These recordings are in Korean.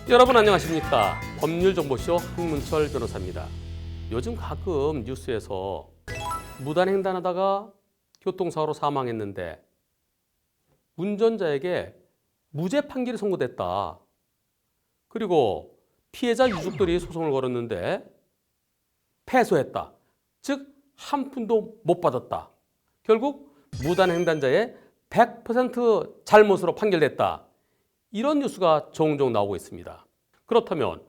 여러분 안녕하십니까? 법률정보쇼 한문철 변호사입니다. 요즘 가끔 뉴스에서 무단횡단하다가 교통사고로 사망했는데 운전자에게 무죄 판결이 선고됐다. 그리고 피해자 유족들이 소송을 걸었는데 패소했다. 즉 한 푼도 못 받았다. 결국 무단횡단자의 100% 잘못으로 판결됐다. 이런 뉴스가 종종 나오고 있습니다. 그렇다면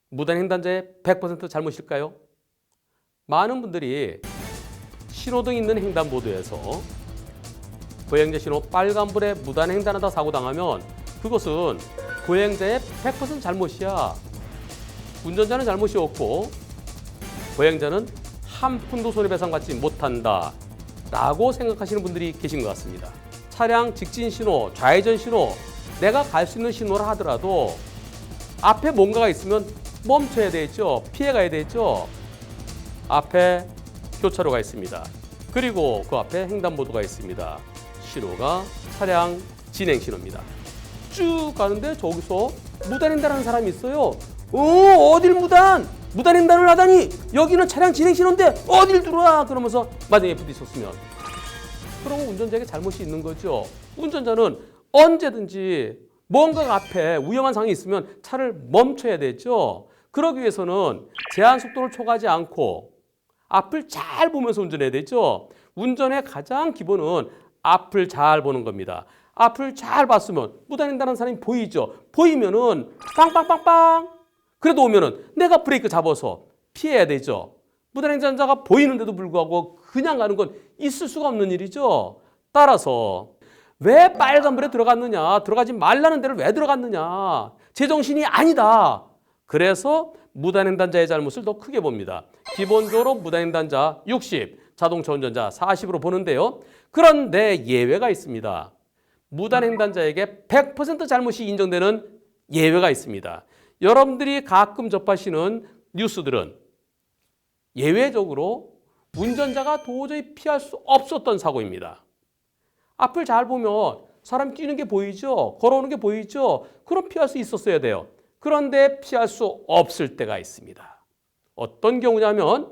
무단횡단자의 100% 잘못일까요? 많은 분들이 신호등 있는 횡단보도에서 보행자 신호 빨간불에 무단횡단하다 사고 당하면 그것은 보행자의 100% 잘못이야. 운전자는 잘못이 없고 보행자는 한 푼도 손해배상받지 못한다 라고 생각하시는 분들이 계신 것 같습니다. 차량 직진 신호, 좌회전 신호, 내가 갈 수 있는 신호라 하더라도 앞에 뭔가가 있으면 멈춰야 되죠. 피해 가야 되죠. 앞에 교차로가 있습니다. 그리고 그 앞에 횡단보도가 있습니다. 신호가 차량 진행 신호입니다. 쭉 가는데 저기서 무단횡단하는 사람이 있어요. 어딜 무단횡단을 하다니 여기는 차량 진행 신호인데 어딜 들어와 그러면서 마당에 부딪혔으면 그러면 운전자에게 잘못이 있는 거죠. 운전자는 언제든지 뭔가 앞에 위험한 상황이 있으면 차를 멈춰야 되죠. 그러기 위해서는 제한 속도를 초과하지 않고 앞을 잘 보면서 운전해야 되죠. 운전의 가장 기본은 앞을 잘 보는 겁니다. 앞을 잘 봤으면 무단횡단하는 사람이 보이죠. 보이면은 빵빵빵빵 그래도 오면은 내가 브레이크 잡아서 피해야 되죠. 무단횡단자가 보이는데도 불구하고 그냥 가는 건 있을 수가 없는 일이죠. 따라서 왜 빨간불에 들어갔느냐, 들어가지 말라는 데를 왜 들어갔느냐, 제정신이 아니다. 그래서 무단횡단자의 잘못을 더 크게 봅니다. 기본적으로 무단횡단자 60, 자동차 운전자 40으로 보는데요. 그런데 예외가 있습니다. 무단횡단자에게 100% 잘못이 인정되는 예외가 있습니다. 여러분들이 가끔 접하시는 뉴스들은 예외적으로 운전자가 도저히 피할 수 없었던 사고입니다. 앞을 잘 보면 사람 뛰는 게 보이죠? 걸어오는 게 보이죠? 그럼 피할 수 있었어야 돼요. 그런데 피할 수 없을 때가 있습니다. 어떤 경우냐면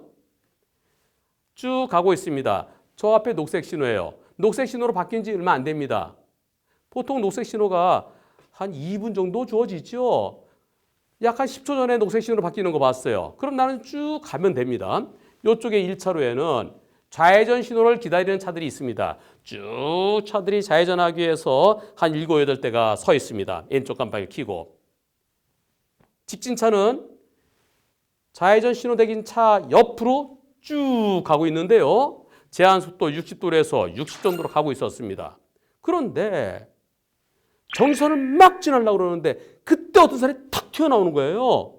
쭉 가고 있습니다. 저 앞에 녹색 신호예요. 녹색 신호로 바뀐 지 얼마 안 됩니다. 보통 녹색 신호가 한 2분 정도 주어지죠. 약 한 10초 전에 녹색 신호로 바뀌는 거 봤어요. 그럼 나는 쭉 가면 됩니다. 이쪽에 1차로에는 좌회전 신호를 기다리는 차들이 있습니다. 쭉 차들이 좌회전하기 위해서 한 7, 8대가 서 있습니다. 왼쪽 깜빡이를 켜고. 직진차는 좌회전 신호 대긴 차 옆으로 쭉 가고 있는데요. 제한 속도 60도에서 60 정도로 가고 있었습니다. 그런데 정선을 막 지나려고 그러는데 그때 어떤 사람이 탁 튀어나오는 거예요.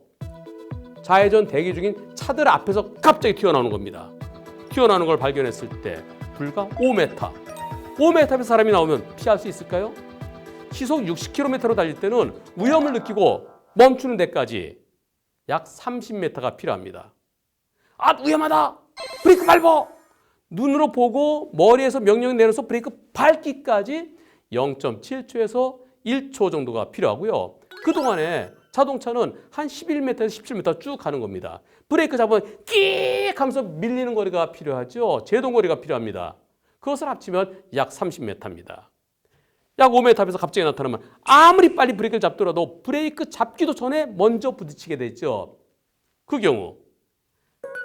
좌회전 대기 중인 차들 앞에서 갑자기 튀어나오는 겁니다. 튀어나오는 걸 발견했을 때 불과 5m. 5m 앞에 사람이 나오면 피할 수 있을까요? 시속 60km로 달릴 때는 위험을 느끼고 멈추는 데까지 약 30m가 필요합니다. 아, 위험하다! 브레이크 밟어! 눈으로 보고 머리에서 명령을 내려서 브레이크 밟기까지 0.7초에서 1초 정도가 필요하고요. 그동안에 자동차는 한 11m에서 17m 쭉 가는 겁니다. 브레이크 잡으면 끼익 하면서 밀리는 거리가 필요하죠. 제동거리가 필요합니다. 그것을 합치면 약 30m입니다. 약 5m 앞에서 갑자기 나타나면 아무리 빨리 브레이크를 잡더라도 브레이크 잡기도 전에 먼저 부딪히게 되죠. 그 경우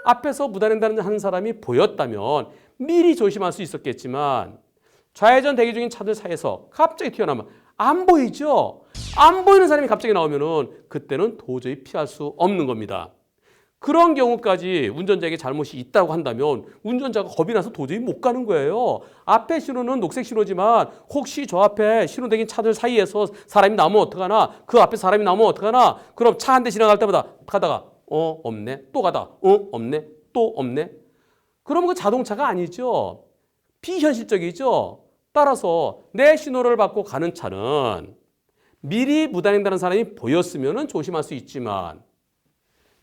앞에서 무단횡단하는 사람이 보였다면 미리 조심할 수 있었겠지만 좌회전 대기 중인 차들 사이에서 갑자기 튀어나오면 안 보이죠? 안 보이는 사람이 갑자기 나오면은 그때는 도저히 피할 수 없는 겁니다. 그런 경우까지 운전자에게 잘못이 있다고 한다면 운전자가 겁이 나서 도저히 못 가는 거예요. 앞에 신호는 녹색 신호지만 혹시 저 앞에 신호 대긴 차들 사이에서 사람이 나오면 어떡하나? 그 앞에 사람이 나오면 어떡하나? 그럼 차 한 대 지나갈 때마다 가다가 없네. 또 가다. 없네. 또 없네. 그러면 그 자동차가 아니죠. 비현실적이죠. 따라서 내 신호를 받고 가는 차는 미리 무단횡단하는 사람이 보였으면 조심할 수 있지만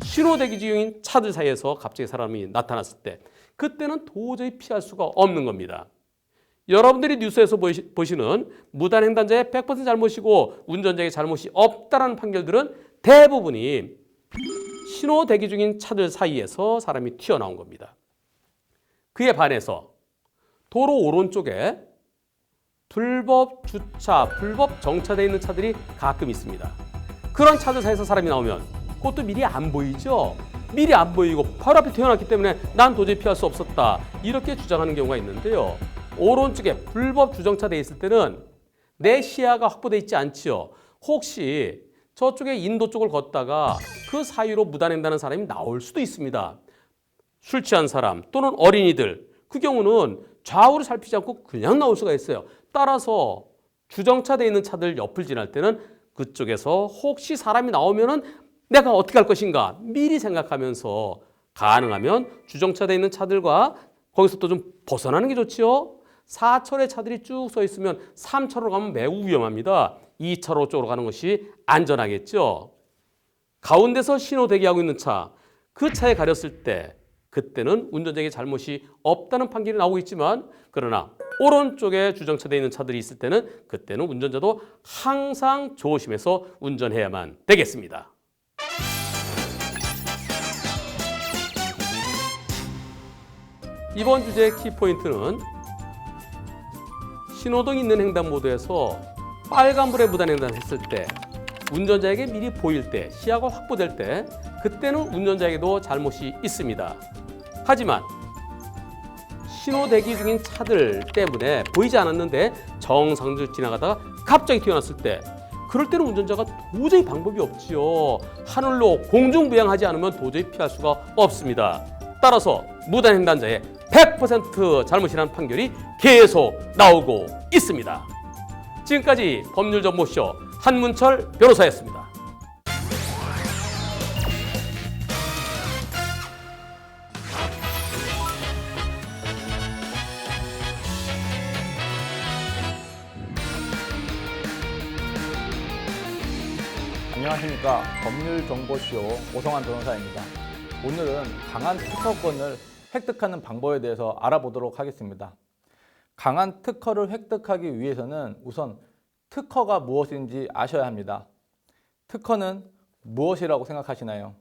신호 대기 중인 차들 사이에서 갑자기 사람이 나타났을 때 그때는 도저히 피할 수가 없는 겁니다. 여러분들이 뉴스에서 보시는 무단횡단자의 100% 잘못이고 운전자의 잘못이 없다라는 판결들은 대부분이 신호 대기 중인 차들 사이에서 사람이 튀어나온 겁니다. 그에 반해서 도로 오른쪽에 불법 주차, 불법 정차되어 있는 차들이 가끔 있습니다. 그런 차들 사이에서 사람이 나오면 그것도 미리 안 보이죠? 미리 안 보이고 바로 앞에 튀어나왔기 때문에 난 도저히 피할 수 없었다. 이렇게 주장하는 경우가 있는데요. 오른쪽에 불법 주정차되어 있을 때는 내 시야가 확보되어 있지 않지요. 혹시 저쪽에 인도 쪽을 걷다가 그 사이로 무단횡단하는 사람이 나올 수도 있습니다. 술 취한 사람 또는 어린이들, 그 경우는 좌우를 살피지 않고 그냥 나올 수가 있어요. 따라서 주정차되어 있는 차들 옆을 지날 때는 그쪽에서 혹시 사람이 나오면은 내가 어떻게 할 것인가 미리 생각하면서 가능하면 주정차되어 있는 차들과 거기서 또 좀 벗어나는 게 좋지요. 4차로의 차들이 쭉 서 있으면 3차로로 가면 매우 위험합니다. 2차로 쪽으로 가는 것이 안전하겠죠. 가운데서 신호 대기하고 있는 차, 그 차에 가렸을 때 그때는 운전자에게 잘못이 없다는 판결이 나오고 있지만 그러나 오른쪽에 주정차되어 있는 차들이 있을 때는 그때는 운전자도 항상 조심해서 운전해야만 되겠습니다. 이번 주제의 키포인트는 신호등 있는 횡단보도에서 빨간불에 무단횡단했을 때 운전자에게 미리 보일 때 시야가 확보될 때 그때는 운전자에게도 잘못이 있습니다. 하지만 신호 대기 중인 차들 때문에 보이지 않았는데 정상적으로 지나가다가 갑자기 튀어나왔을 때 그럴 때는 운전자가 도저히 방법이 없지요. 하늘로 공중부양하지 않으면 도저히 피할 수가 없습니다. 따라서 무단횡단자의 100% 잘못이라는 판결이 계속 나오고 있습니다. 지금까지 법률정보쇼 한문철 변호사였습니다. 안녕하십니까. 법률정보쇼 오성환 변호사입니다. 오늘은 강한 특허권을 획득하는 방법에 대해서 알아보도록 하겠습니다. 강한 특허를 획득하기 위해서는 우선 특허가 무엇인지 아셔야 합니다. 특허는 무엇이라고 생각하시나요?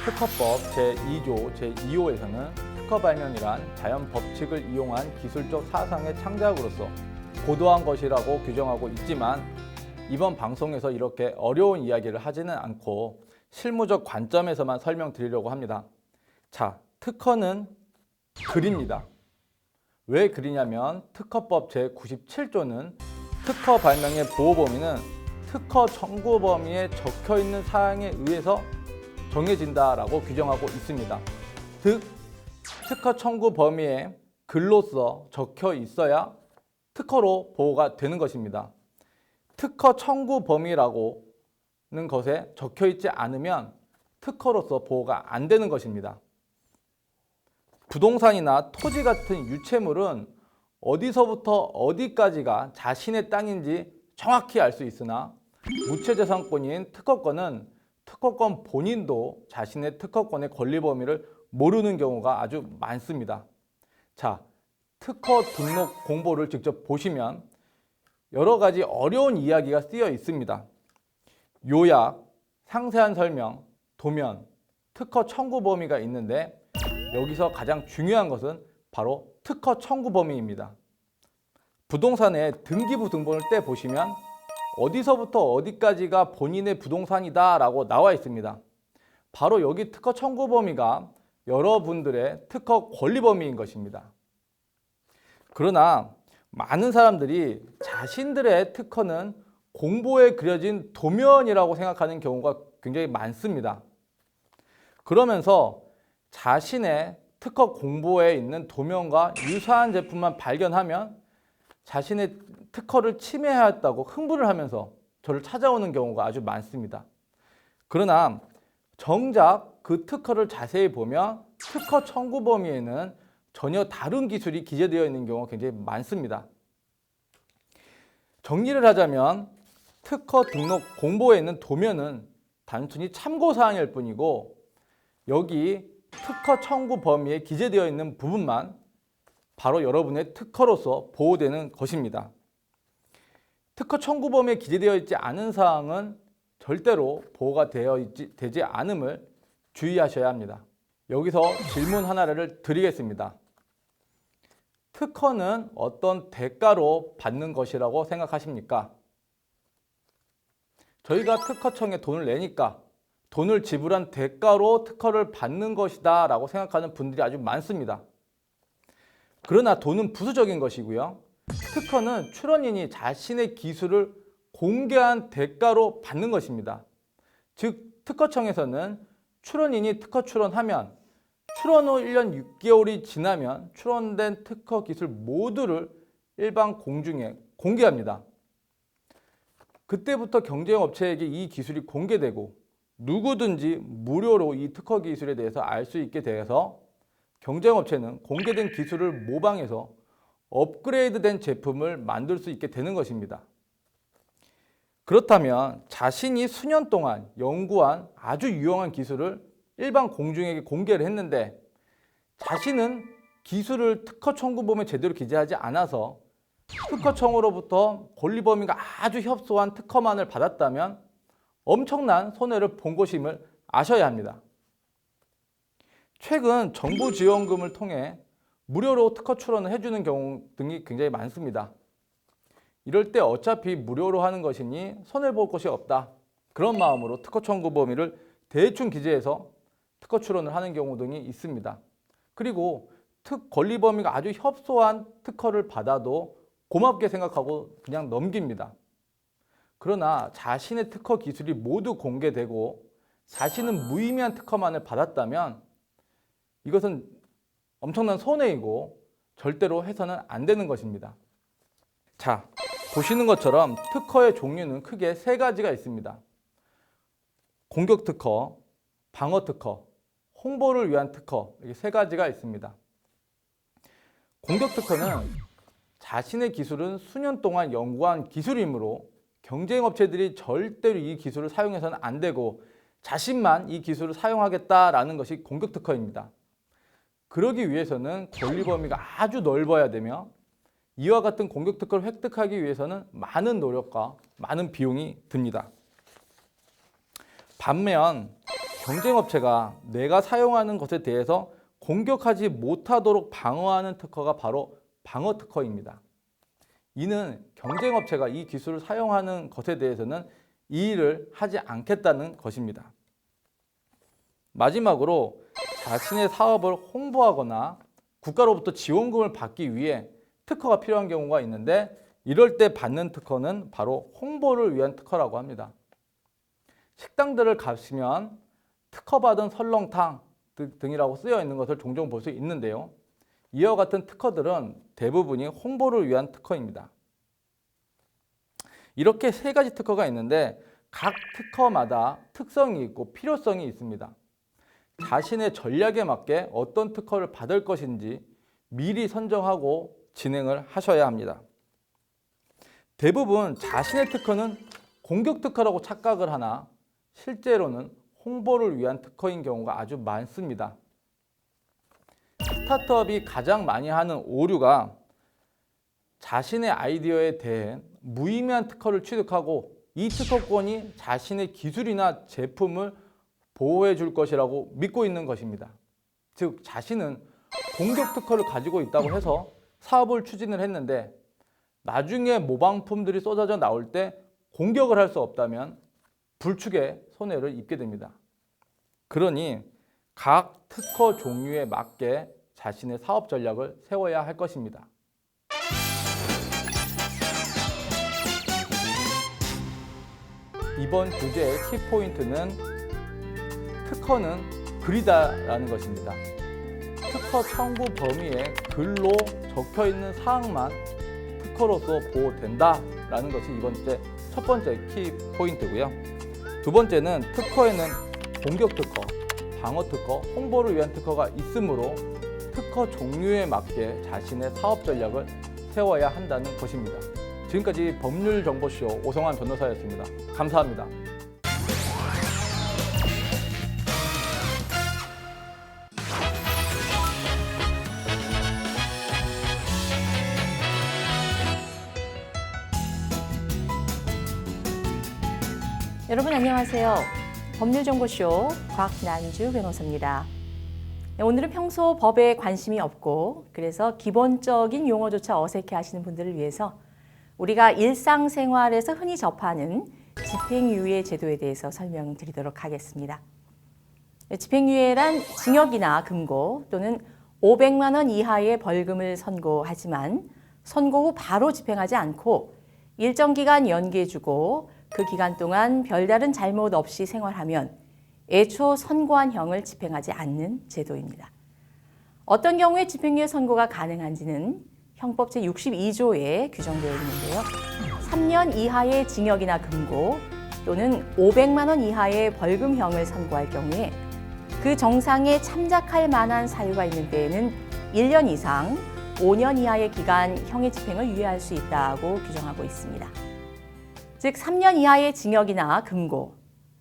특허법 제2조 제2호에서는 특허 발명이란 자연 법칙을 이용한 기술적 사상의 창작으로서 고도한 것이라고 규정하고 있지만 이번 방송에서 이렇게 어려운 이야기를 하지는 않고 실무적 관점에서만 설명드리려고 합니다. 자, 특허는 글입니다. 왜 글이냐면 특허법 제97조는 특허 발명의 보호 범위는 특허 청구 범위에 적혀 있는 사항에 의해서 정해진다라고 규정하고 있습니다. 즉, 특허 청구 범위에 글로써 적혀 있어야 특허로 보호가 되는 것입니다. 특허 청구 범위라고는 것에 적혀 있지 않으면 특허로서 보호가 안 되는 것입니다. 부동산이나 토지 같은 유체물은 어디서부터 어디까지가 자신의 땅인지 정확히 알 수 있으나 무체재산권인 특허권은 특허권 본인도 자신의 특허권의 권리 범위를 모르는 경우가 아주 많습니다. 자, 특허 등록 공보를 직접 보시면 여러 가지 어려운 이야기가 쓰여 있습니다. 요약, 상세한 설명, 도면, 특허 청구 범위가 있는데 여기서 가장 중요한 것은 바로 특허 청구 범위입니다. 부동산의 등기부 등본을 떼보시면 어디서부터 어디까지가 본인의 부동산이다 라고 나와 있습니다. 바로 여기 특허 청구 범위가 여러분들의 특허 권리 범위인 것입니다. 그러나 많은 사람들이 자신들의 특허는 공보에 그려진 도면이라고 생각하는 경우가 굉장히 많습니다. 그러면서 자신의 특허 공보에 있는 도면과 유사한 제품만 발견하면 자신의 특허를 침해하였다고 흥분을 하면서 저를 찾아오는 경우가 아주 많습니다. 그러나 정작 그 특허를 자세히 보면 특허 청구 범위에는 전혀 다른 기술이 기재되어 있는 경우가 굉장히 많습니다. 정리를 하자면 특허 등록 공보에 있는 도면은 단순히 참고사항일 뿐이고 여기 특허 청구 범위에 기재되어 있는 부분만 바로 여러분의 특허로서 보호되는 것입니다. 특허 청구범위에 기재되어 있지 않은 사항은 절대로 보호가 되지 않음을 주의하셔야 합니다. 여기서 질문 하나를 드리겠습니다. 특허는 어떤 대가로 받는 것이라고 생각하십니까? 저희가 특허청에 돈을 내니까 돈을 지불한 대가로 특허를 받는 것이다 라고 생각하는 분들이 아주 많습니다. 그러나 돈은 부수적인 것이고요. 특허는 출원인이 자신의 기술을 공개한 대가로 받는 것입니다. 즉 특허청에서는 출원인이 특허 출원하면 출원 후 1년 6개월이 지나면 출원된 특허 기술 모두를 일반 공중에 공개합니다. 그때부터 경쟁업체에게 이 기술이 공개되고 누구든지 무료로 이 특허 기술에 대해서 알 수 있게 되어서 경쟁업체는 공개된 기술을 모방해서 업그레이드된 제품을 만들 수 있게 되는 것입니다. 그렇다면 자신이 수년 동안 연구한 아주 유용한 기술을 일반 공중에게 공개를 했는데 자신은 기술을 특허 청구범위에 제대로 기재하지 않아서 특허청으로부터 권리 범위가 아주 협소한 특허만을 받았다면 엄청난 손해를 본 것임을 아셔야 합니다. 최근 정부 지원금을 통해 무료로 특허 출원을 해주는 경우 등이 굉장히 많습니다. 이럴 때 어차피 무료로 하는 것이니 손해볼 것이 없다. 그런 마음으로 특허 청구 범위를 대충 기재해서 특허 출원을 하는 경우 등이 있습니다. 그리고 권리 범위가 아주 협소한 특허를 받아도 고맙게 생각하고 그냥 넘깁니다. 그러나 자신의 특허 기술이 모두 공개되고 자신은 무의미한 특허만을 받았다면 이것은 엄청난 손해이고 절대로 해서는 안 되는 것입니다. 자, 보시는 것처럼 특허의 종류는 크게 세 가지가 있습니다. 공격 특허, 방어 특허, 홍보를 위한 특허, 이렇게 세 가지가 있습니다. 공격 특허는 자신의 기술은 수년 동안 연구한 기술이므로 경쟁업체들이 절대로 이 기술을 사용해서는 안 되고 자신만 이 기술을 사용하겠다라는 것이 공격 특허입니다. 그러기 위해서는 권리 범위가 아주 넓어야 되며 이와 같은 공격 특허를 획득하기 위해서는 많은 노력과 많은 비용이 듭니다. 반면 경쟁업체가 내가 사용하는 것에 대해서 공격하지 못하도록 방어하는 특허가 바로 방어 특허입니다. 이는 경쟁업체가 이 기술을 사용하는 것에 대해서는 이 일을 하지 않겠다는 것입니다. 마지막으로 자신의 사업을 홍보하거나 국가로부터 지원금을 받기 위해 특허가 필요한 경우가 있는데 이럴 때 받는 특허는 바로 홍보를 위한 특허라고 합니다. 식당들을 가시면 특허받은 설렁탕 등이라고 쓰여 있는 것을 종종 볼 수 있는데요. 이와 같은 특허들은 대부분이 홍보를 위한 특허입니다. 이렇게 세 가지 특허가 있는데 각 특허마다 특성이 있고 필요성이 있습니다. 자신의 전략에 맞게 어떤 특허를 받을 것인지 미리 선정하고 진행을 하셔야 합니다. 대부분 자신의 특허는 공격 특허라고 착각을 하나 실제로는 홍보를 위한 특허인 경우가 아주 많습니다. 스타트업이 가장 많이 하는 오류가 자신의 아이디어에 대해 무의미한 특허를 취득하고 이 특허권이 자신의 기술이나 제품을 보호해 줄 것이라고 믿고 있는 것입니다. 즉 자신은 공격 특허를 가지고 있다고 해서 사업을 추진을 했는데 나중에 모방품들이 쏟아져 나올 때 공격을 할 수 없다면 불축의 손해를 입게 됩니다. 그러니 각 특허 종류에 맞게 자신의 사업 전략을 세워야 할 것입니다. 이번 주제의 키포인트는 특허는 글이다라는 것입니다. 특허 청구 범위에 글로 적혀 있는 사항만 특허로서 보호된다라는 것이 이번 주제 첫 번째 키포인트고요. 두 번째는 특허에는 공격 특허, 방어 특허, 홍보를 위한 특허가 있으므로 특허 종류에 맞게 자신의 사업 전략을 세워야 한다는 것입니다. 지금까지 법률정보쇼 오성환 변호사였습니다. 감사합니다. 여러분 안녕하세요. 법률정보쇼 곽난주 변호사입니다. 오늘은 평소 법에 관심이 없고 그래서 기본적인 용어조차 어색해 하시는 분들을 위해서 우리가 일상생활에서 흔히 접하는 집행유예 제도에 대해서 설명드리도록 하겠습니다. 집행유예란 징역이나 금고 또는 500만 원 이하의 벌금을 선고하지만 선고 후 바로 집행하지 않고 일정 기간 연기해주고 그 기간 동안 별다른 잘못 없이 생활하면 애초 선고한 형을 집행하지 않는 제도입니다. 어떤 경우에 집행유예 선고가 가능한지는 형법 제62조에 규정되어 있는데요. 3년 이하의 징역이나 금고 또는 500만 원 이하의 벌금형을 선고할 경우에 그 정상에 참작할 만한 사유가 있는 때에는 1년 이상 5년 이하의 기간 형의 집행을 유예할 수 있다고 규정하고 있습니다. 즉 3년 이하의 징역이나 금고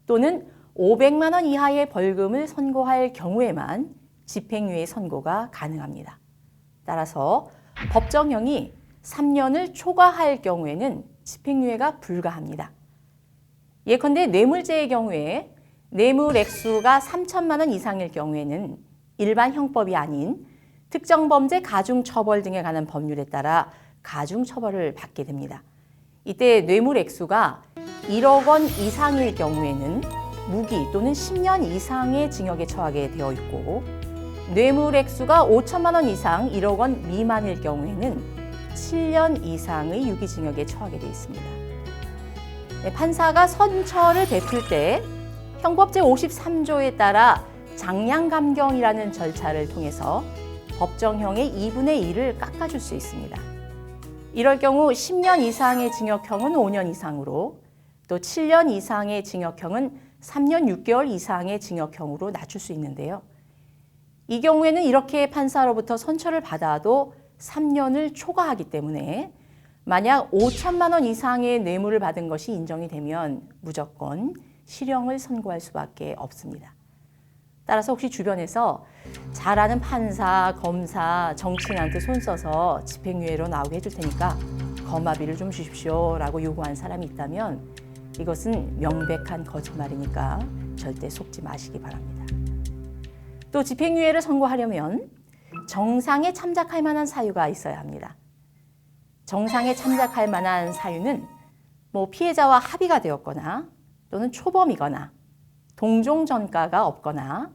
또는 500만 원 이하의 벌금을 선고할 경우에만 집행유예 선고가 가능합니다. 따라서 법정형이 3년을 초과할 경우에는 집행유예가 불가합니다. 예컨대 뇌물죄의 경우에 뇌물 액수가 3천만 원 이상일 경우에는 일반 형법이 아닌 특정범죄 가중처벌 등에 관한 법률에 따라 가중처벌을 받게 됩니다. 이때 뇌물 액수가 1억 원 이상일 경우에는 무기 또는 10년 이상의 징역에 처하게 되어 있고 뇌물 액수가 5천만 원 이상 1억 원 미만일 경우에는 7년 이상의 유기징역에 처하게 되어 있습니다. 판사가 선처를 베풀 때 형법 제53조에 따라 장량감경이라는 절차를 통해서 법정형의 2분의 1을 깎아줄 수 있습니다. 이럴 경우 10년 이상의 징역형은 5년 이상으로 또 7년 이상의 징역형은 3년 6개월 이상의 징역형으로 낮출 수 있는데요. 이 경우에는 이렇게 판사로부터 선처를 받아도 3년을 초과하기 때문에 만약 5천만 원 이상의 뇌물을 받은 것이 인정이 되면 무조건 실형을 선고할 수밖에 없습니다. 따라서 혹시 주변에서 잘 아는 판사, 검사, 정치인한테 손 써서 집행유예로 나오게 해줄 테니까 거마비를 좀 주십시오 라고 요구한 사람이 있다면 이것은 명백한 거짓말이니까 절대 속지 마시기 바랍니다. 또 집행유예를 선고하려면 정상에 참작할 만한 사유가 있어야 합니다. 정상에 참작할 만한 사유는 피해자와 합의가 되었거나 또는 초범이거나 동종 전과가 없거나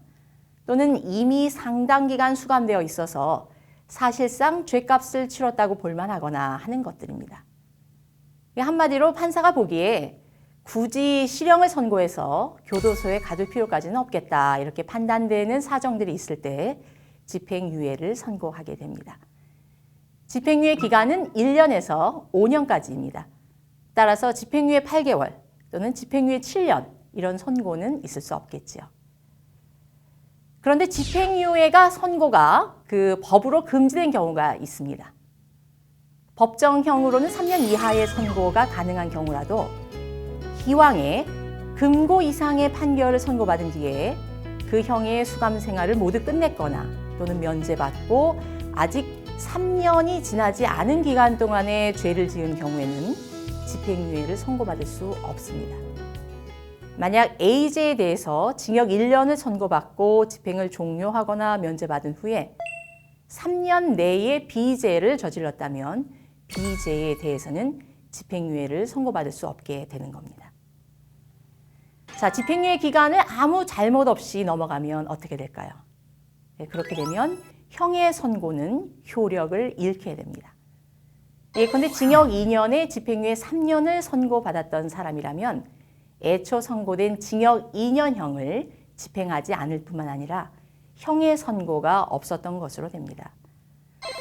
또는 이미 상당 기간 수감되어 있어서 사실상 죄값을 치렀다고 볼만하거나 하는 것들입니다. 한마디로 판사가 보기에 굳이 실형을 선고해서 교도소에 가둘 필요까지는 없겠다 이렇게 판단되는 사정들이 있을 때 집행유예를 선고하게 됩니다. 집행유예 기간은 1년에서 5년까지입니다. 따라서 집행유예 8개월 또는 집행유예 7년 이런 선고는 있을 수 없겠지요. 그런데 집행유예가 선고가 법으로 금지된 경우가 있습니다. 법정형으로는 3년 이하의 선고가 가능한 경우라도 기왕에 금고 이상의 판결을 선고받은 뒤에 그 형의 수감 생활을 모두 끝냈거나 또는 면제받고 아직 3년이 지나지 않은 기간 동안에 죄를 지은 경우에는 집행유예를 선고받을 수 없습니다. 만약 A죄에 대해서 징역 1년을 선고받고 집행을 종료하거나 면제받은 후에 3년 내에 B죄를 저질렀다면 B죄에 대해서는 집행유예를 선고받을 수 없게 되는 겁니다. 자, 집행유예 기간을 아무 잘못 없이 넘어가면 어떻게 될까요? 그렇게 되면 형의 선고는 효력을 잃게 됩니다. 예컨대 징역 2년에 집행유예 3년을 선고받았던 사람이라면 애초 선고된 징역 2년형을 집행하지 않을 뿐만 아니라 형의 선고가 없었던 것으로 됩니다.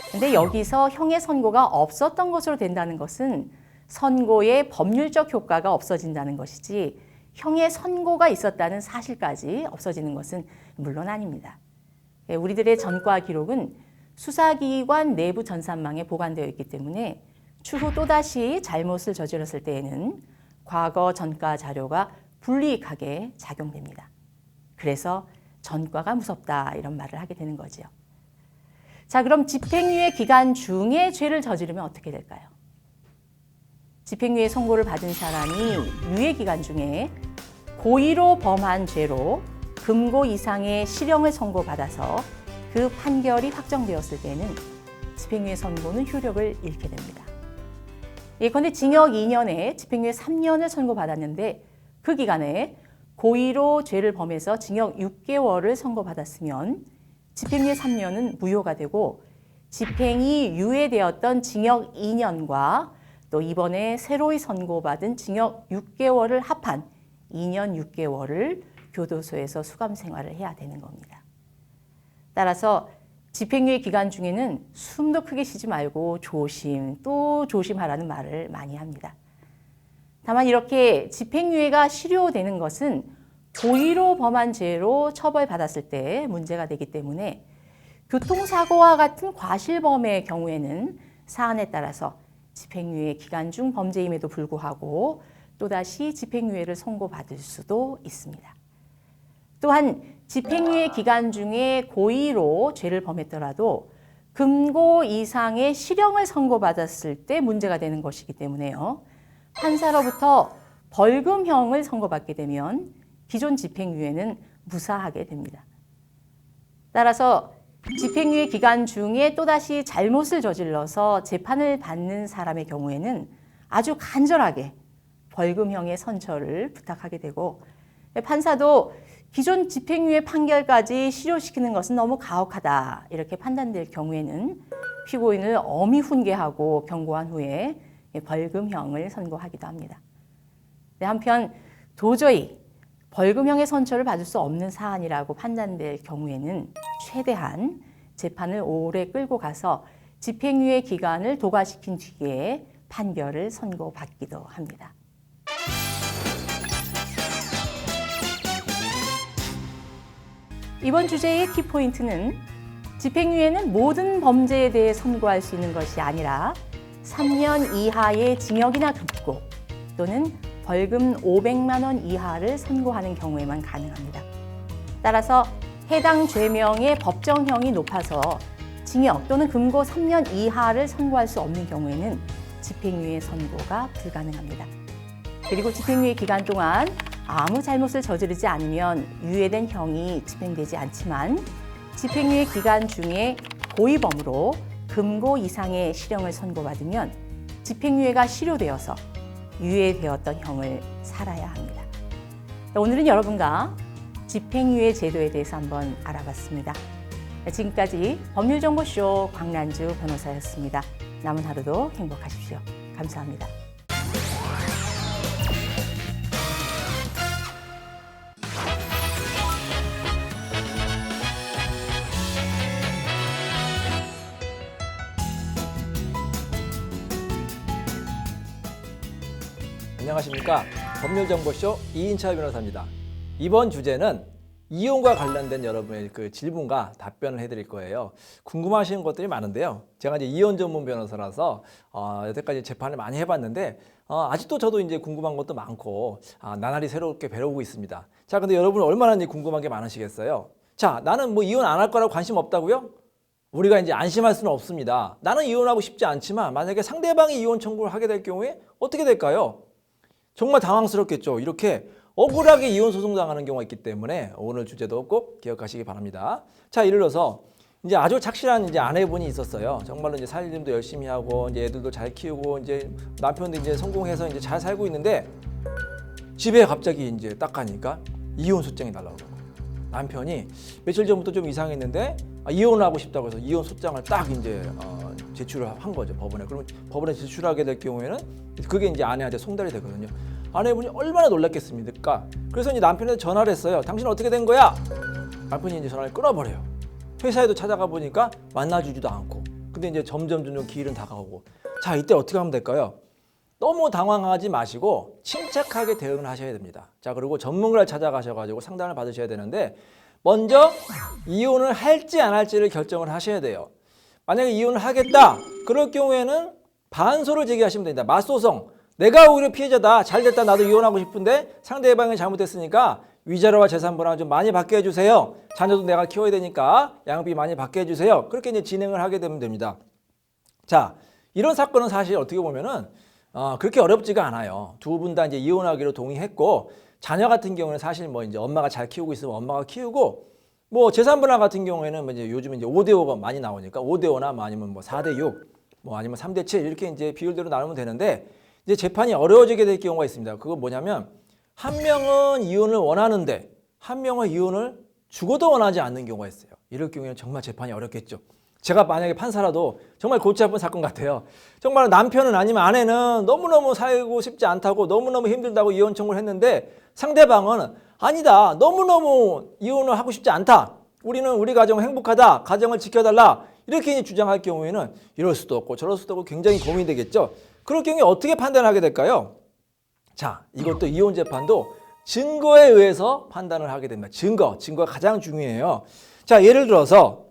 그런데 여기서 형의 선고가 없었던 것으로 된다는 것은 선고의 법률적 효과가 없어진다는 것이지 형의 선고가 있었다는 사실까지 없어지는 것은 물론 아닙니다. 우리들의 전과 기록은 수사기관 내부 전산망에 보관되어 있기 때문에 추후 또다시 잘못을 저질렀을 때에는 과거 전과 자료가 불이익하게 작용됩니다. 그래서 전과가 무섭다 이런 말을 하게 되는 거죠. 자, 그럼 집행유예 기간 중에 죄를 저지르면 어떻게 될까요? 집행유예 선고를 받은 사람이 유예 기간 중에 고의로 범한 죄로 금고 이상의 실형을 선고받아서 그 판결이 확정되었을 때는 집행유예 선고는 효력을 잃게 됩니다. 예컨대 징역 2년에 집행유예 3년을 선고받았는데 그 기간에 고의로 죄를 범해서 징역 6개월을 선고받았으면 집행유예 3년은 무효가 되고 집행이 유예되었던 징역 2년과 또 이번에 새로이 선고받은 징역 6개월을 합한 2년 6개월을 교도소에서 수감 생활을 해야 되는 겁니다. 따라서 집행유예 기간 중에는 숨도 크게 쉬지 말고 조심 또 조심하라는 말을 많이 합니다. 다만 이렇게 집행유예가 실효되는 것은 고의로 범한 죄로 처벌받았을 때 문제가 되기 때문에 교통사고와 같은 과실범의 경우에는 사안에 따라서 집행유예 기간 중 범죄임에도 불구하고 또다시 집행유예를 선고받을 수도 있습니다. 또한 집행유예 기간 중에 고의로 죄를 범했더라도 금고 이상의 실형을 선고받았을 때 문제가 되는 것이기 때문에요. 판사로부터 벌금형을 선고받게 되면 기존 집행유예는 무사하게 됩니다. 따라서 집행유예 기간 중에 또다시 잘못을 저질러서 재판을 받는 사람의 경우에는 아주 간절하게 벌금형의 선처를 부탁하게 되고 판사도 기존 집행유예 판결까지 실효시키는 것은 너무 가혹하다 이렇게 판단될 경우에는 피고인을 엄히 훈계하고 경고한 후에 벌금형을 선고하기도 합니다. 한편 도저히 벌금형의 선처를 받을 수 없는 사안이라고 판단될 경우에는 최대한 재판을 오래 끌고 가서 집행유예 기간을 도과시킨 뒤에 판결을 선고받기도 합니다. 이번 주제의 키포인트는 집행유예는 모든 범죄에 대해 선고할 수 있는 것이 아니라 3년 이하의 징역이나 금고 또는 벌금 500만 원 이하를 선고하는 경우에만 가능합니다. 따라서 해당 죄명의 법정형이 높아서 징역 또는 금고 3년 이하를 선고할 수 없는 경우에는 집행유예 선고가 불가능합니다. 그리고 집행유예 기간 동안 아무 잘못을 저지르지 않으면 유예된 형이 집행되지 않지만 집행유예 기간 중에 고의범으로 금고 이상의 실형을 선고받으면 집행유예가 실효되어서 유예되었던 형을 살아야 합니다. 오늘은 여러분과 집행유예 제도에 대해서 한번 알아봤습니다. 지금까지 법률정보쇼 광란주 변호사였습니다. 남은 하루도 행복하십시오. 감사합니다. 안녕하십니까. 법률정보쇼 이인철 변호사입니다. 이번 주제는 이혼과 관련된 여러분의 그 질문과 답변을 해드릴 거예요. 궁금하신 것들이 많은데요. 제가 이제 이혼 전문 변호사라서 여태까지 재판을 많이 해봤는데 아직도 저도 이제 궁금한 것도 많고 나날이 새롭게 배우고 있습니다. 자, 근데 여러분 얼마나 이제 궁금한 게 많으시겠어요? 자, 나는 뭐 이혼 안 할 거라고 관심 없다고요? 우리가 이제 안심할 수는 없습니다. 나는 이혼하고 싶지 않지만 만약에 상대방이 이혼 청구를 하게 될 경우에 어떻게 될까요? 정말 당황스럽겠죠. 이렇게 억울하게 이혼 소송 당하는 경우가 있기 때문에 오늘 주제도 꼭 기억하시기 바랍니다. 자, 예를 들어서 이제 아주 착실한 이제 아내분이 있었어요. 정말로 이제 살림도 열심히 하고 이제 애들도 잘 키우고 이제 남편도 이제 성공해서 이제 잘 살고 있는데 집에 갑자기 이제 딱 가니까 이혼 소장이 날라오고 남편이 며칠 전부터 좀 이상했는데 이혼을 하고 싶다고 해서 이혼 소장을 딱 이제 제출을 한 거죠, 법원에. 그러면 법원에 제출하게 될 경우에는 그게 이제 아내한테 송달이 되거든요. 아내분이 얼마나 놀랐겠습니까? 그래서 이제 남편한테 전화를 했어요. 당신 어떻게 된 거야? 남편이 이제 전화를 끊어버려요. 회사에도 찾아가 보니까 만나주지도 않고. 근데 이제 점점 기일은 다가오고. 자, 이때 어떻게 하면 될까요? 너무 당황하지 마시고 침착하게 대응을 하셔야 됩니다. 자, 그리고 전문가를 찾아가셔가지고 상담을 받으셔야 되는데 먼저 이혼을 할지 안 할지를 결정을 하셔야 돼요. 만약에 이혼을 하겠다. 그럴 경우에는 반소를 제기하시면 됩니다. 맞소송. 내가 오히려 피해자다. 잘됐다. 나도 이혼하고 싶은데 상대방이 잘못했으니까 위자료와 재산분할 좀 많이 받게 해주세요. 자녀도 내가 키워야 되니까 양육비 많이 받게 해주세요. 그렇게 이제 진행을 하게 되면 됩니다. 자, 이런 사건은 사실 어떻게 보면은 그렇게 어렵지가 않아요. 두 분 다 이제 이혼하기로 동의했고 자녀 같은 경우는 사실 뭐 이제 엄마가 잘 키우고 있으면 엄마가 키우고 뭐 재산 분할 같은 경우에는 뭐 이제 요즘 이제 5대5가 많이 나오니까 5대5나 뭐 아니면 뭐 4대6 뭐 아니면 3대7 이렇게 이제 비율대로 나누면 되는데 이제 재판이 어려워지게 될 경우가 있습니다. 그거 뭐냐면 한 명은 이혼을 원하는데 한 명은 이혼을 죽어도 원하지 않는 경우가 있어요. 이럴 경우에는 정말 재판이 어렵겠죠. 제가 만약에 판사라도 정말 골치 아픈 사건 같아요. 정말 남편은 아니면 아내는 너무너무 살고 싶지 않다고 너무너무 힘들다고 이혼 청구를 했는데 상대방은 아니다. 너무너무 이혼을 하고 싶지 않다. 우리는 우리 가정 행복하다. 가정을 지켜달라. 이렇게 주장할 경우에는 이럴 수도 없고 저럴 수도 없고 굉장히 고민이 되겠죠. 그럴 경우에 어떻게 판단하게 될까요? 자, 이것도 이혼 재판도 증거에 의해서 판단을 하게 됩니다. 증거가 가장 중요해요. 자, 예를 들어서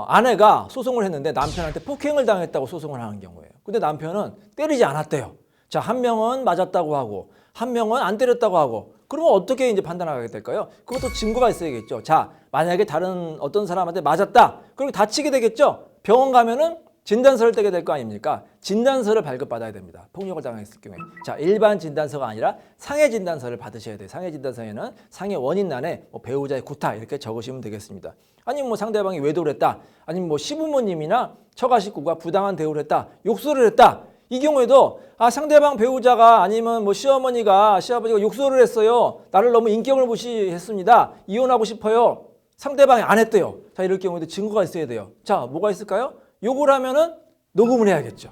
아내가 소송을 했는데 남편한테 폭행을 당했다고 소송을 하는 경우예요. 근데 남편은 때리지 않았대요. 자, 한 명은 맞았다고 하고 한 명은 안 때렸다고 하고 그러면 어떻게 이제 판단하게 될까요? 그것도 증거가 있어야겠죠. 자, 만약에 다른 어떤 사람한테 맞았다. 그리고 다치게 되겠죠. 병원 가면은 진단서를 떼게 될 거 아닙니까? 진단서를 발급받아야 됩니다. 폭력을 당했을 경우에. 자, 일반 진단서가 아니라 상해 진단서를 받으셔야 돼요. 상해 진단서에는 상해 원인란에 뭐 배우자의 구타 이렇게 적으시면 되겠습니다. 아니면 뭐 상대방이 외도를 했다. 아니면 뭐 시부모님이나 처가 식구가 부당한 대우를 했다. 욕설을 했다. 이 경우에도 상대방 배우자가 아니면 뭐 시어머니가 시아버지가 욕설을 했어요. 나를 너무 인격을 무시했습니다. 이혼하고 싶어요. 상대방이 안 했대요. 자, 이럴 경우에도 증거가 있어야 돼요. 자, 뭐가 있을까요? 욕을 하면은 녹음을 해야겠죠.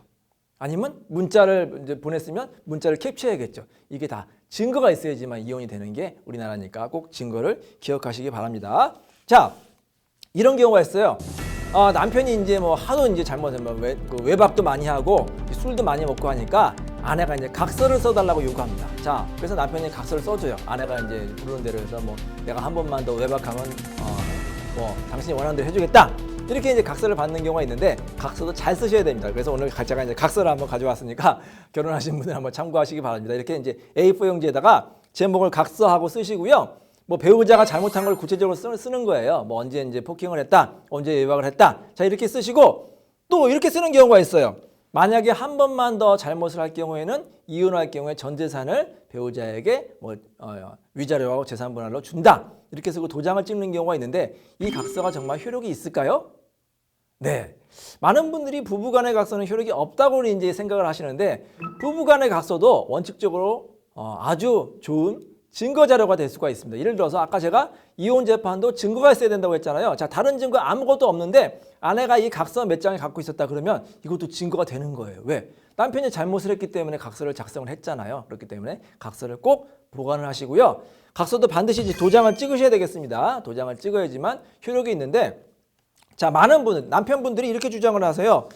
아니면 문자를 이제 보냈으면 문자를 캡처해야겠죠. 이게 다 증거가 있어야지만 이혼이 되는 게 우리나라니까 꼭 증거를 기억하시기 바랍니다. 자, 이런 경우가 있어요. 남편이 이제 뭐 하도 이제 잘못하면 외박도 많이 하고 술도 많이 먹고 하니까 아내가 이제 각서를 써달라고 요구합니다. 자, 그래서 남편이 각서를 써줘요. 아내가 이제 부르는 대로 해서 뭐 내가 한 번만 더 외박하면 뭐 당신이 원하는 대로 해주겠다. 이렇게 이제 각서를 받는 경우가 있는데 각서도 잘 쓰셔야 됩니다. 그래서 오늘 제가 이제 각서를 한번 가져왔으니까 결혼하신 분들 한번 참고하시기 바랍니다. 이렇게 이제 A4 용지에다가 제목을 각서하고 쓰시고요. 뭐 배우자가 잘못한 걸 구체적으로 쓰는 거예요. 뭐 언제 이제 폭행을 했다, 언제 외박을 했다. 자, 이렇게 쓰시고 또 이렇게 쓰는 경우가 있어요. 만약에 한 번만 더 잘못을 할 경우에는 이혼할 경우에 전 재산을 배우자에게 뭐 위자료하고 재산 분할로 준다. 이렇게 쓰고 도장을 찍는 경우가 있는데 이 각서가 정말 효력이 있을까요? 네. 많은 분들이 부부간의 각서는 효력이 없다고 이제 생각을 하시는데 부부간의 각서도 원칙적으로 아주 좋은 증거 자료가 될 수가 있습니다. 예를 들어서 아까 제가 이혼 재판도 증거가 있어야 된다고 했잖아요. 자, 다른 증거 아무것도 없는데 아내가 이 각서 몇 장을 갖고 있었다 그러면 이것도 증거가 되는 거예요. 왜? 남편이 잘못을 했기 때문에 각서를 작성을 했잖아요. 그렇기 때문에 각서를 꼭 보관을 하시고요. 각서도 반드시 이제 도장을 찍으셔야 되겠습니다. 도장을 찍어야지만 효력이 있는데 자, 많은 분들, 남편분들이 이렇게 주장을 하세요.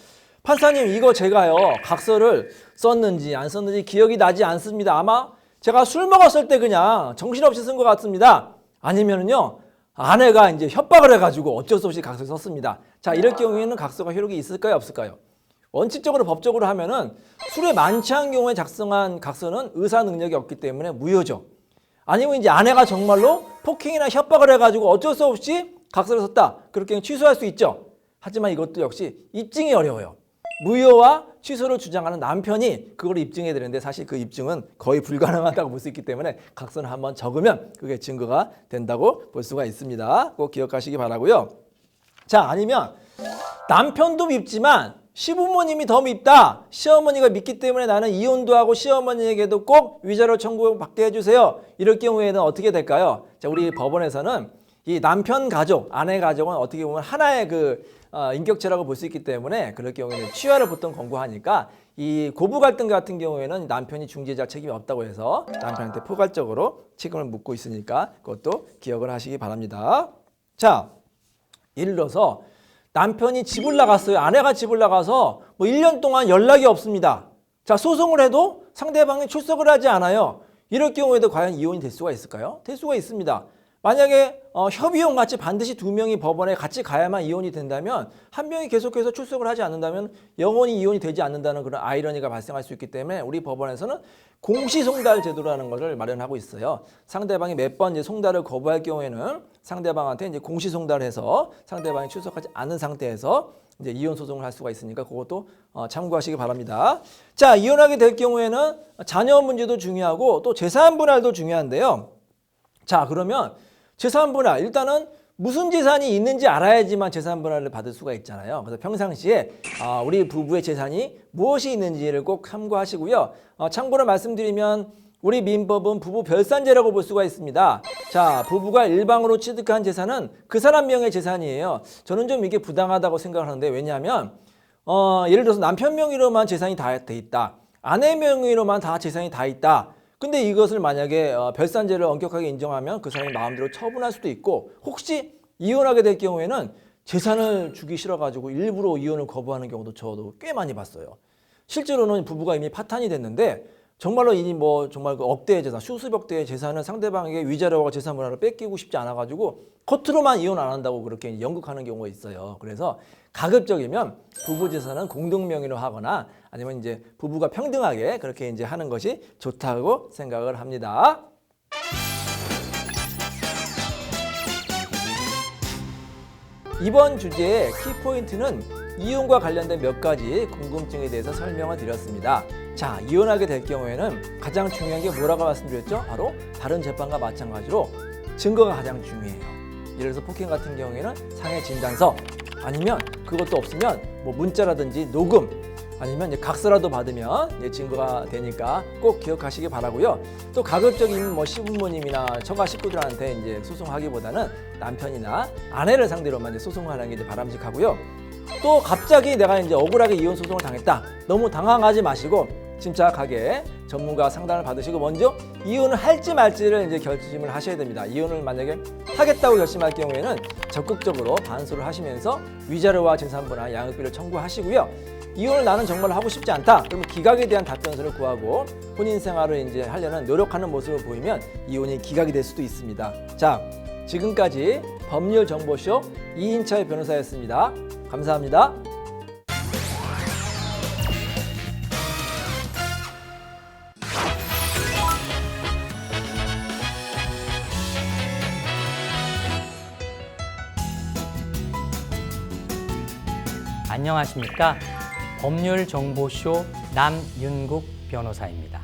판사님, 이거 제가요 각서를 썼는지 안 썼는지 기억이 나지 않습니다. 아마 제가 술 먹었을 때 그냥 정신없이 쓴 것 같습니다. 아니면은요 아내가 이제 협박을 해가지고 어쩔 수 없이 각서를 썼습니다. 자, 이럴 경우에는 각서가 효력이 있을까요, 없을까요? 원칙적으로 법적으로 하면은 술에 만취한 경우에 작성한 각서는 의사 능력이 없기 때문에 무효죠. 아니면 이제 아내가 정말로 폭행이나 협박을 해가지고 어쩔 수 없이 각서를 썼다. 그렇게 취소할 수 있죠. 하지만 이것도 역시 입증이 어려워요. 무효와 취소를 주장하는 남편이 그걸 입증해야 되는데 사실 그 입증은 거의 불가능하다고 볼 수 있기 때문에 각서는 한번 적으면 그게 증거가 된다고 볼 수가 있습니다. 꼭 기억하시기 바라고요. 자, 아니면 남편도 밉지만 시부모님이 더 밉다. 시어머니가 밉기 때문에 나는 이혼도 하고 시어머니에게도 꼭 위자료 청구받게 해주세요. 이럴 경우에는 어떻게 될까요? 자, 우리 법원에서는 이 남편 가족, 아내 가족은 어떻게 보면 하나의 인격체라고 볼 수 있기 때문에 그럴 경우에는 취하를 보통 권고하니까 이 고부 갈등 같은 경우에는 남편이 중재자 책임이 없다고 해서 남편한테 포괄적으로 책임을 묻고 있으니까 그것도 기억을 하시기 바랍니다. 자, 예를 들어서 남편이 집을 나갔어요. 아내가 집을 나가서 뭐 1년 동안 연락이 없습니다. 자, 소송을 해도 상대방이 출석을 하지 않아요. 이럴 경우에도 과연 이혼이 될 수가 있을까요? 될 수가 있습니다. 만약에 협의혼 같이 반드시 두 명이 법원에 같이 가야만 이혼이 된다면 한 명이 계속해서 출석을 하지 않는다면 영원히 이혼이 되지 않는다는 그런 아이러니가 발생할 수 있기 때문에 우리 법원에서는 공시송달 제도라는 것을 마련하고 있어요. 상대방이 몇 번 이제 송달을 거부할 경우에는 상대방한테 이제 공시송달을 해서 상대방이 출석하지 않은 상태에서 이제 이혼 소송을 할 수가 있으니까 그것도 참고하시기 바랍니다. 자, 이혼하게 될 경우에는 자녀 문제도 중요하고 또 재산 분할도 중요한데요. 자, 그러면 재산 분할, 일단은 무슨 재산이 있는지 알아야지만 재산 분할을 받을 수가 있잖아요. 그래서 평상시에 우리 부부의 재산이 무엇이 있는지를 꼭 참고하시고요. 참고로 말씀드리면 우리 민법은 부부 별산제라고 볼 수가 있습니다. 자, 부부가 일방으로 취득한 재산은 그 사람 명의 재산이에요. 저는 좀 이게 부당하다고 생각을 하는데, 왜냐하면 예를 들어서 남편 명의로만 재산이 다 돼 있다, 아내 명의로만 다 재산이 다 있다. 근데 이것을 만약에 별산제를 엄격하게 인정하면 그 사람이 마음대로 처분할 수도 있고, 혹시 이혼하게 될 경우에는 재산을 주기 싫어가지고 일부러 이혼을 거부하는 경우도 저도 꽤 많이 봤어요. 실제로는 부부가 이미 파탄이 됐는데 정말로 이 정말 그 억대의 재산, 수십억 대의 재산을 상대방에게 위자료와 재산 분할을 뺏기고 싶지 않아가지고 겉으로만 이혼 안 한다고 그렇게 연극하는 경우가 있어요. 그래서 가급적이면 부부 재산은 공동 명의로 하거나 아니면 이제 부부가 평등하게 그렇게 이제 하는 것이 좋다고 생각을 합니다. 이번 주제의 키포인트는 이혼과 관련된 몇 가지 궁금증에 대해서 설명을 드렸습니다. 자, 이혼하게 될 경우에는 가장 중요한 게 뭐라고 말씀드렸죠? 바로 다른 재판과 마찬가지로 증거가 가장 중요해요. 예를 들어서 폭행 같은 경우에는 상해 진단서, 아니면 그것도 없으면 뭐 문자라든지 녹음, 아니면 이제 각서라도 받으면 이제 증거가 되니까 꼭 기억하시기 바라고요. 또 가급적이면 뭐 시부모님이나 처가 식구들한테 이제 소송하기보다는 남편이나 아내를 상대로만 이제 소송하는 게 이제 바람직하고요. 또 갑자기 내가 이제 억울하게 이혼 소송을 당했다, 너무 당황하지 마시고 침착하게 전문가 상담을 받으시고 먼저 이혼을 할지 말지를 이제 결심을 하셔야 됩니다. 이혼을 만약에 하겠다고 결심할 경우에는 적극적으로 반소를 하시면서 위자료와 재산분할, 양육비를 청구하시고요. 이혼을 나는 정말 하고 싶지 않다, 그러면 기각에 대한 답변서를 구하고 혼인 생활을 이제 하려는 노력하는 모습을 보이면 이혼이 기각이 될 수도 있습니다. 자, 지금까지 법률정보쇼 이인철 변호사였습니다. 감사합니다. 안녕하십니까? 법률정보쇼 남윤국 변호사입니다.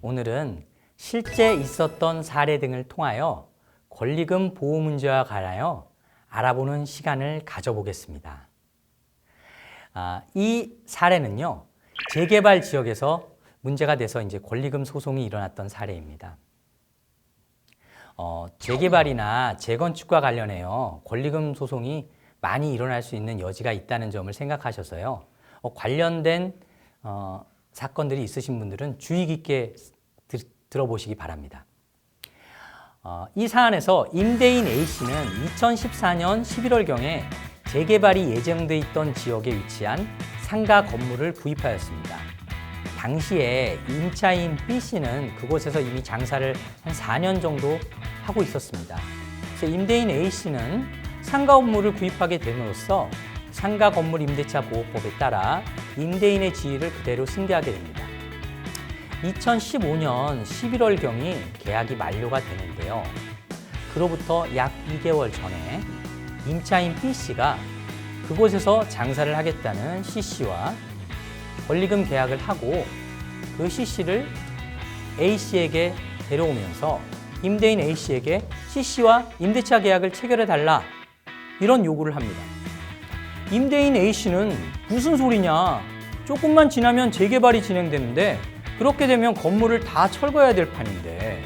오늘은 실제 있었던 사례 등을 통하여 권리금 보호 문제와 관하여 알아보는 시간을 가져보겠습니다. 이 사례는요, 재개발 지역에서 문제가 돼서 이제 권리금 소송이 일어났던 사례입니다. 재개발이나 재건축과 관련해요, 권리금 소송이 많이 일어날 수 있는 여지가 있다는 점을 생각하셔서요, 관련된 사건들이 있으신 분들은 주의 깊게 들어보시기 바랍니다. 이 사안에서 임대인 A씨는 2014년 11월경에 재개발이 예정돼 있던 지역에 위치한 상가 건물을 구입하였습니다. 당시에 임차인 B씨는 그곳에서 이미 장사를 한 4년 정도 하고 있었습니다. 그래서 임대인 A씨는 상가 건물을 구입하게 됨으로써 상가 건물 임대차 보호법에 따라 임대인의 지위를 그대로 승계하게 됩니다. 2015년 11월경이 계약이 만료가 되는데요. 그로부터 약 2개월 전에 임차인 B씨가 그곳에서 장사를 하겠다는 C씨와 권리금 계약을 하고 그 C씨를 A씨에게 데려오면서 임대인 A씨에게 C씨와 임대차 계약을 체결해달라, 이런 요구를 합니다. 임대인 A씨는 무슨 소리냐, 조금만 지나면 재개발이 진행되는데 그렇게 되면 건물을 다 철거해야 될 판인데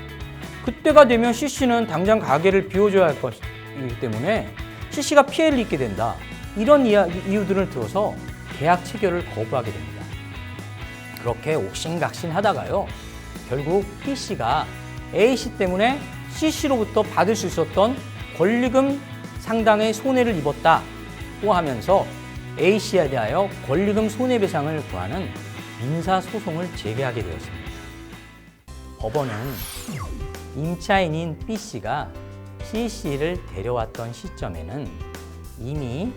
그때가 되면 C씨는 당장 가게를 비워줘야 할 것이기 때문에 C씨가 피해를 입게 된다, 이런 이유들을 들어서 계약 체결을 거부하게 됩니다. 그렇게 옥신각신 하다가요, 결국 B씨가 A씨 때문에 C씨로부터 받을 수 있었던 권리금 상당의 손해를 입었다고 하면서 A씨에 대하여 권리금 손해배상을 구하는 민사소송을 제기하게 되었습니다. 법원은 임차인인 B씨가 C씨를 데려왔던 시점에는 이미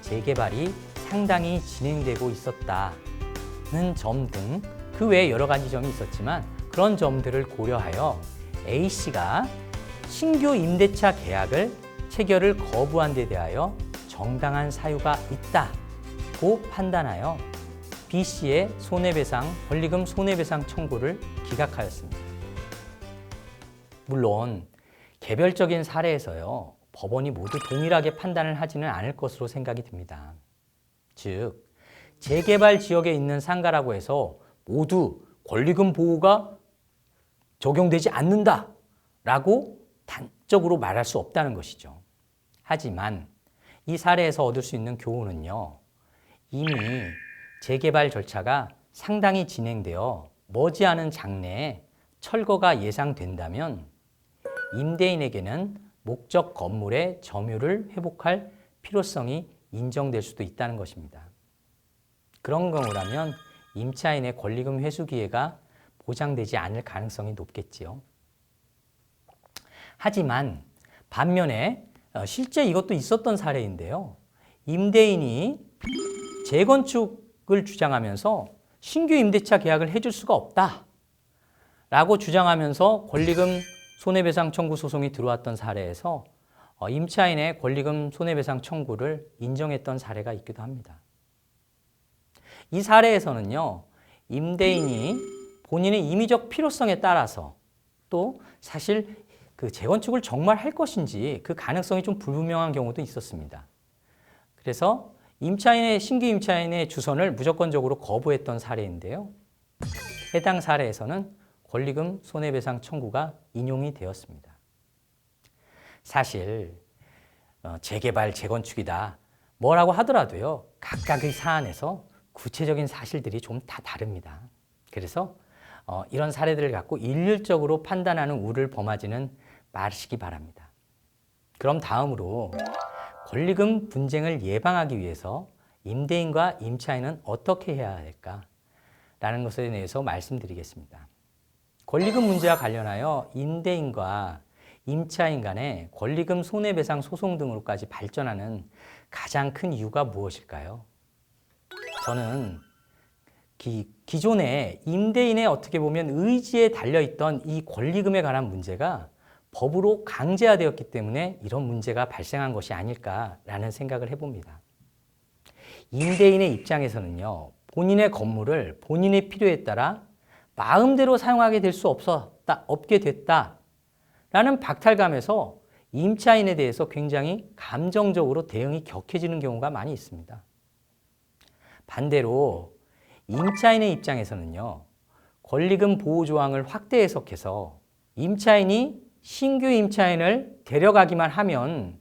재개발이 상당히 진행되고 있었다는 점 등 그 외에 여러 가지 점이 있었지만 그런 점들을 고려하여 A씨가 신규 임대차 계약을 체결을 거부한 데 대하여 정당한 사유가 있다고 판단하여 B씨의 권리금 손해배상 청구를 기각하였습니다. 물론 개별적인 사례에서요, 법원이 모두 동일하게 판단을 하지는 않을 것으로 생각이 듭니다. 즉, 재개발 지역에 있는 상가라고 해서 모두 권리금 보호가 적용되지 않는다라고 단적으로 말할 수 없다는 것이죠. 하지만 이 사례에서 얻을 수 있는 교훈은요, 이미 재개발 절차가 상당히 진행되어 머지않은 장래에 철거가 예상된다면 임대인에게는 목적 건물의 점유를 회복할 필요성이 인정될 수도 있다는 것입니다. 그런 경우라면 임차인의 권리금 회수 기회가 보장되지 않을 가능성이 높겠지요. 하지만 반면에 실제 이것도 있었던 사례인데요. 임대인이 재건축을 주장하면서 신규 임대차 계약을 해줄 수가 없다라고 주장하면서 권리금 손해배상 청구 소송이 들어왔던 사례에서 임차인의 권리금 손해배상 청구를 인정했던 사례가 있기도 합니다. 이 사례에서는요, 임대인이 본인의 임의적 필요성에 따라서 또 사실 그 재건축을 정말 할 것인지 그 가능성이 좀 불분명한 경우도 있었습니다. 그래서 신규 임차인의 주선을 무조건적으로 거부했던 사례인데요. 해당 사례에서는 권리금 손해배상 청구가 인용이 되었습니다. 사실 재개발, 재건축이다 뭐라고 하더라도요, 각각의 사안에서 구체적인 사실들이 좀 다 다릅니다. 그래서 이런 사례들을 갖고 일률적으로 판단하는 우를 범하지는 마시기 바랍니다. 그럼 다음으로 권리금 분쟁을 예방하기 위해서 임대인과 임차인은 어떻게 해야 할까라는 것에 대해서 말씀드리겠습니다. 권리금 문제와 관련하여 임대인과 임차인 간의 권리금 손해배상 소송 등으로까지 발전하는 가장 큰 이유가 무엇일까요? 저는 기존에 임대인의 어떻게 보면 의지에 달려있던 이 권리금에 관한 문제가 법으로 강제화되었기 때문에 이런 문제가 발생한 것이 아닐까라는 생각을 해봅니다. 임대인의 입장에서는요, 본인의 건물을 본인의 필요에 따라 마음대로 사용하게 될 수 없게 됐다라는 박탈감에서 임차인에 대해서 굉장히 감정적으로 대응이 격해지는 경우가 많이 있습니다. 반대로 임차인의 입장에서는요, 권리금 보호 조항을 확대 해석해서 임차인이 신규 임차인을 데려가기만 하면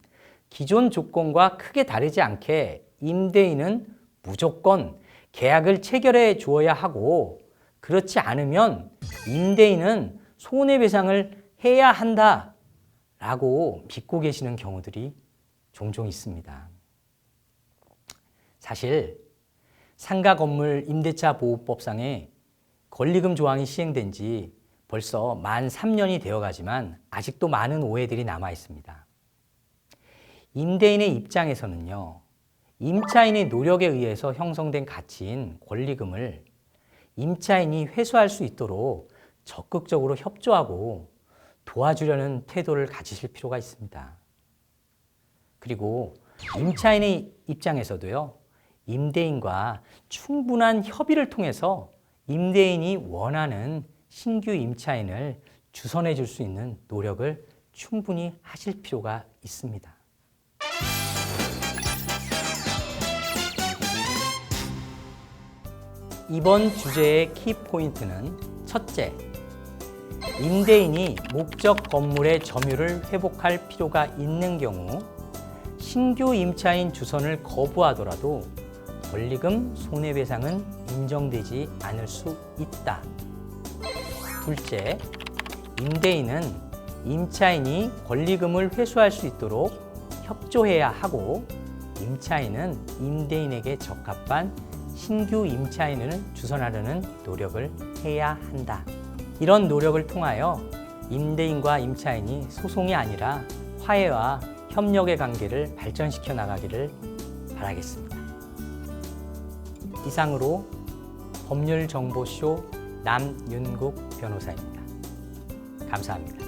기존 조건과 크게 다르지 않게 임대인은 무조건 계약을 체결해 주어야 하고, 그렇지 않으면 임대인은 손해배상을 해야 한다라고 믿고 계시는 경우들이 종종 있습니다. 사실 상가 건물 임대차 보호법상에 권리금 조항이 시행된 지 벌써 만 3년이 되어가지만 아직도 많은 오해들이 남아 있습니다. 임대인의 입장에서는요, 임차인의 노력에 의해서 형성된 가치인 권리금을 임차인이 회수할 수 있도록 적극적으로 협조하고 도와주려는 태도를 가지실 필요가 있습니다. 그리고 임차인의 입장에서도요, 임대인과 충분한 협의를 통해서 임대인이 원하는 신규 임차인을 주선해 줄 수 있는 노력을 충분히 하실 필요가 있습니다. 이번 주제의 키포인트는 첫째, 임대인이 목적 건물의 점유를 회복할 필요가 있는 경우 신규 임차인 주선을 거부하더라도 권리금 손해배상은 인정되지 않을 수 있다. 둘째, 임대인은 임차인이 권리금을 회수할 수 있도록 협조해야 하고, 임차인은 임대인에게 적합한 신규 임차인을 주선하려는 노력을 해야 한다. 이런 노력을 통하여 임대인과 임차인이 소송이 아니라 화해와 협력의 관계를 발전시켜 나가기를 바라겠습니다. 이상으로 법률정보쇼 남윤국 변호사입니다. 감사합니다.